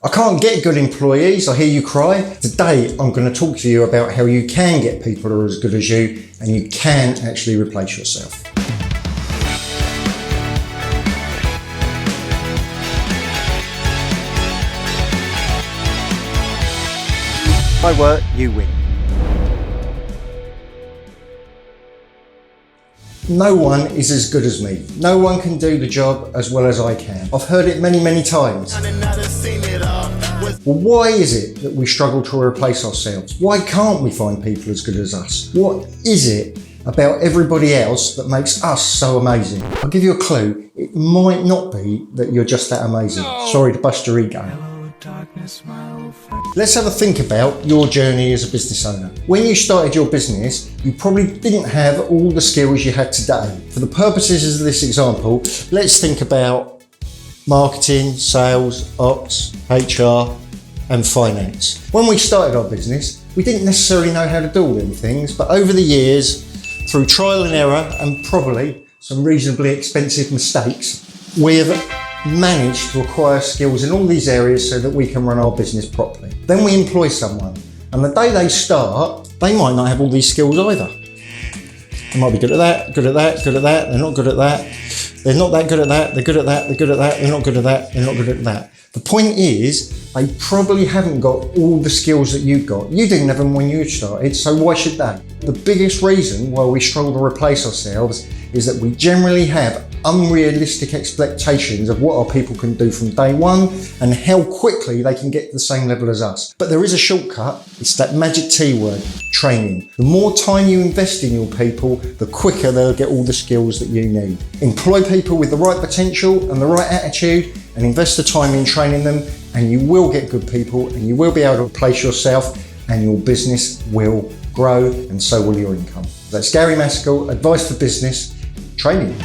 I can't get good employees, I hear you cry. Today, I'm going to talk to you about how you can get people who are as good as you and you can actually replace yourself. I work, you win. No one is as good as me. No one can do the job as well as I can. I've heard it many, many times. Well, why is it that we struggle to replace ourselves? Why can't we find people as good as us? What is it about everybody else that makes us so amazing? I'll give you a clue. It might not be that you're just that amazing. Sorry to bust your ego. Let's have a think about your journey as a business owner. When you started your business, you probably didn't have all the skills you had today. For the purposes of this example, let's think about marketing, sales, ops, HR, and finance. When we started our business, we didn't necessarily know how to do all them things, but over the years, through trial and error, and probably some reasonably expensive mistakes, we've managed to acquire skills in all these areas so that we can run our business properly. Then we employ someone, and the day they start, they might not have all these skills either. They might be good at that, good at that, good at that, they're not good at that, they're not that good at that, they're good at that, they're good at that, they're not good at that, they're not good at that. The point is, they probably haven't got all the skills that you've got. You didn't have them when you started, so why should they? The biggest reason why we struggle to replace ourselves is that we generally have unrealistic expectations of what our people can do from day one and how quickly they can get to the same level as us. But there is a shortcut. It's that magic T word, training. The more time you invest in your people, the quicker they'll get all the skills that you need. Employ people with the right potential and the right attitude and invest the time in training them, and you will get good people and you will be able to replace yourself and your business will grow and so will your income. That's Gary Maskell, Advice for Business, Training.